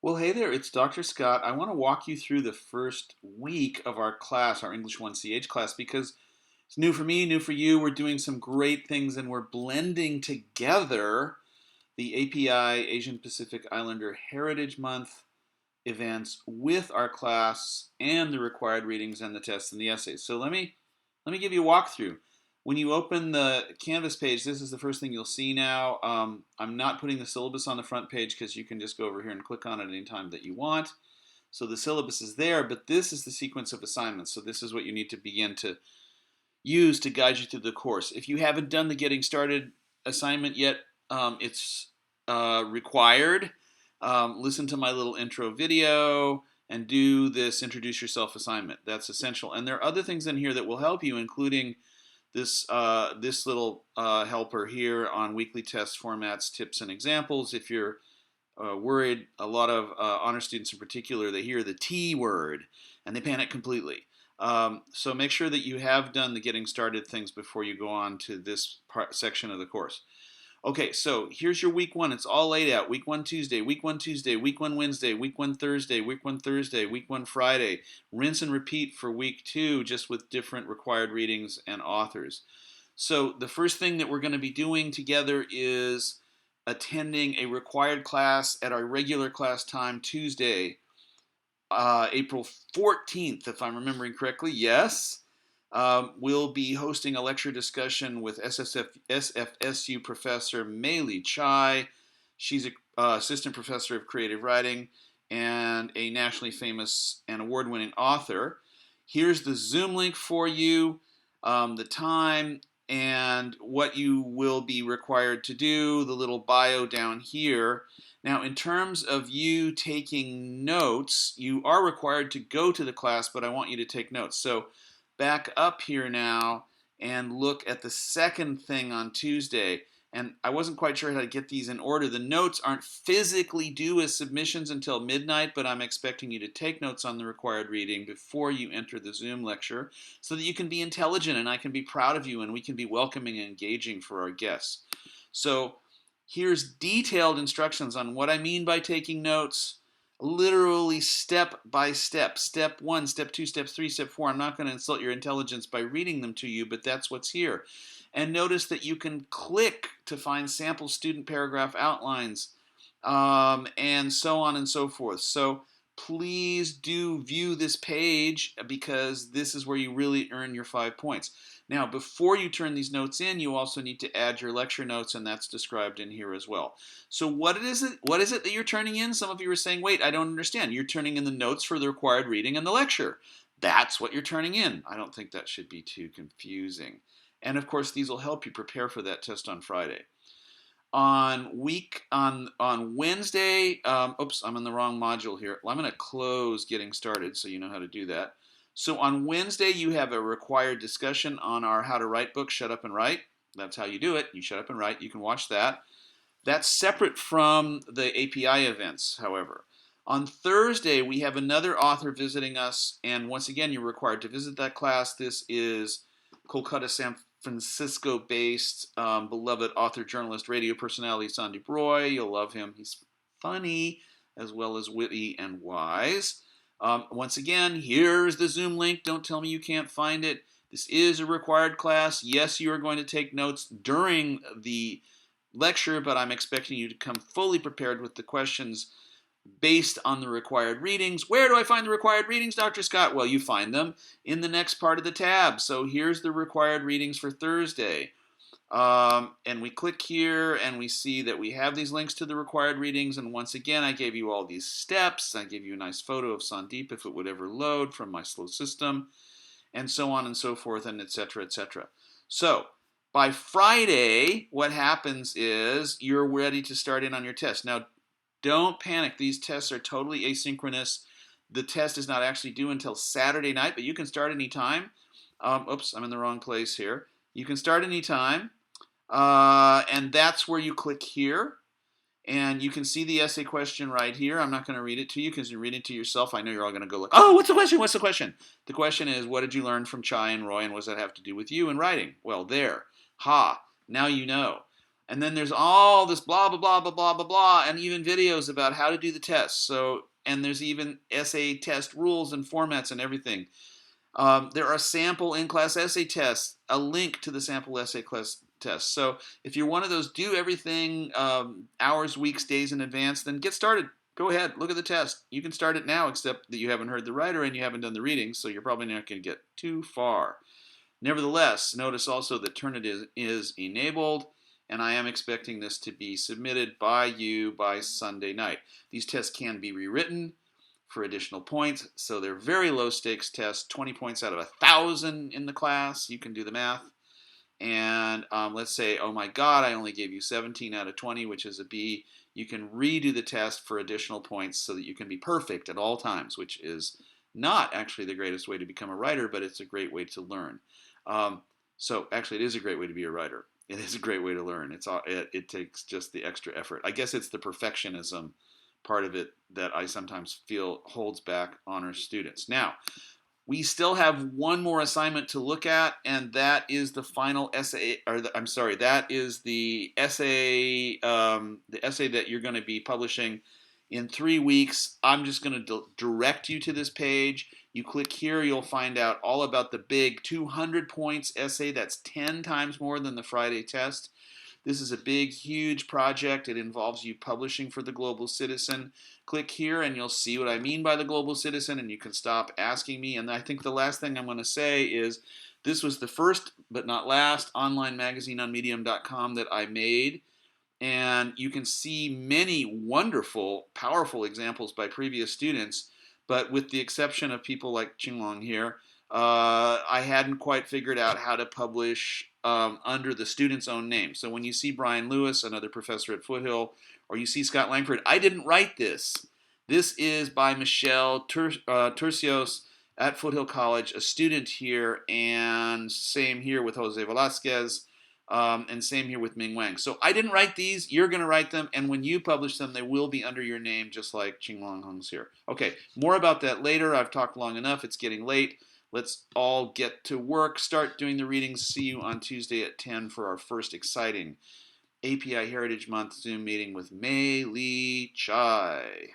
Well, hey there, it's Dr. Scott. I want to walk you through the first week of our class, our English 1CH class, because it's new for me, new for you. We're doing some great things and we're blending together the API, Asian Pacific Islander Heritage Month events with our class and the required readings and the tests and the essays. So let me give you a walkthrough. When you open the Canvas page, this is the first thing you'll see now. I'm not putting the syllabus on the front page because you can just go over here and click on it anytime that you want. So the syllabus is there, but this is the sequence of assignments. So this is what you need to begin to use to guide you through the course. If you haven't done the Getting Started assignment yet, it's required. Listen to my little intro video and do this Introduce Yourself assignment. That's essential. And there are other things in here that will help you, including this little helper here on weekly test formats, tips, and examples. If you're worried, a lot of honor students in particular, they hear the T word and they panic completely. So make sure that you have done the getting started things before you go on to this section of the course. Okay, so here's your week one. It's all laid out. Week one Tuesday, week one Tuesday, week one Wednesday, week one Thursday, week one Thursday, week one Friday. Rinse and repeat for week two, just with different required readings and authors. So the first thing that we're going to be doing together is attending a required class at our regular class time Tuesday, April 14th, if I'm remembering correctly. Yes. We'll be hosting a lecture discussion with SFSU professor Mei Li Chai. She's an assistant professor of creative writing and a nationally famous and award-winning author. Here's the Zoom link for you, the time, and what you will be required to do, the little bio down here. Now, in terms of you taking notes, you are required to go to the class, but I want you to take notes. So back up here now and look at the second thing on Tuesday. And I wasn't quite sure how to get these in order. The notes aren't physically due as submissions until midnight, but I'm expecting you to take notes on the required reading before you enter the Zoom lecture so that you can be intelligent and I can be proud of you and we can be welcoming and engaging for our guests. So here's detailed instructions on what I mean by taking notes, literally step by step. Step 1, step 2, step 3, step 4. I'm not going to insult your intelligence by reading them to you, but that's what's here. And notice that you can click to find sample student paragraph outlines, and so on and so forth. So please do view this page because this is where you really earn your 5 points. Now, before you turn these notes in, you also need to add your lecture notes, and that's described in here as well. So what is it that you're turning in? Some of you are saying, wait, I don't understand. You're turning in the notes for the required reading and the lecture. That's what you're turning in. I don't think that should be too confusing. And of course, these will help you prepare for that test on Friday. On Wednesday, oops, I'm in the wrong module here. I'm going to close getting started so you know how to do that. So on Wednesday, you have a required discussion on our How to Write book, Shut Up and Write. That's how you do it. You shut up and write. You can watch that. That's separate from the API events, however. On Thursday, we have another author visiting us, and once again, you're required to visit that class. This is Kolkata, San Francisco-based beloved author, journalist, radio personality Sandeep Roy. You'll love him. He's funny as well as witty and wise. Once again, here's the Zoom link. Don't tell me you can't find it. This is a required class. Yes, you are going to take notes during the lecture, but I'm expecting you to come fully prepared with the questions based on the required readings. Where do I find the required readings, Dr. Scott? Well, you find them in the next part of the tab. So here's the required readings for Thursday. And we click here and we see that we have these links to the required readings. And once again, I gave you all these steps. I gave you a nice photo of Sandeep if it would ever load from my slow system, and so on and so forth, and etc., etc. So by Friday, what happens is you're ready to start in on your test. Now, don't panic. These tests are totally asynchronous. The test is not actually due until Saturday night, but you can start anytime. Oops, I'm in the wrong place here. You can start anytime. And that's where you click here. And you can see the essay question right here. I'm not going to read it to you because you read it to yourself. I know you're all going to go like, oh, what's the question? What's the question? The question is, what did you learn from Chai and Roy, and what does that have to do with you in writing? Well, there. Ha. Now you know. And then there's all this blah, blah, blah, blah, blah, blah, blah, and even videos about how to do the tests. So, and there's even essay test rules and formats and everything. There are sample in-class essay tests, a link to the sample essay class tests. So if you're one of those do everything hours, weeks, days in advance, then get started. Go ahead, look at the test. You can start it now, except that you haven't heard the writer and you haven't done the reading, so you're probably not going to get too far. Nevertheless, notice also that Turnitin is enabled, and I am expecting this to be submitted by you by Sunday night. These tests can be rewritten for additional points, so they're very low stakes tests, 20 points out of 1,000 in the class. You can do the math. And let's say, oh my God, I only gave you 17 out of 20, which is a B. You can redo the test for additional points so that you can be perfect at all times, which is not actually the greatest way to become a writer, but it's a great way to learn. So actually, it is a great way to be a writer. It is a great way to learn. It takes just the extra effort. I guess it's the perfectionism part of it that I sometimes feel holds back honors students. Now, we still have one more assignment to look at, and that is the final essay, that is the essay that you're going to be publishing in 3 weeks. I'm just going to direct you to this page. You click here, you'll find out all about the big 200 points essay. That's 10 times more than the Friday test. This is a big, huge project. It involves you publishing for the Global Citizen. Click here and you'll see what I mean by the Global Citizen, and you can stop asking me. And I think the last thing I'm going to say is this was the first but not last online magazine on medium.com that I made. And you can see many wonderful, powerful examples by previous students, but with the exception of people like Qinglong here, I hadn't quite figured out how to publish under the student's own name. So when you see Brian Lewis, another professor at Foothill, or you see Scott Langford, I didn't write this. This is by Michelle Turcios at Foothill College, a student here, and same here with Jose Velasquez. And same here with Ming Wang. So I didn't write these. You're going to write them. And when you publish them, they will be under your name, just like Qinglong Hung's here. Okay, more about that later. I've talked long enough. It's getting late. Let's all get to work. Start doing the readings. See you on Tuesday at 10 for our first exciting API Heritage Month Zoom meeting with Mei Li Chai.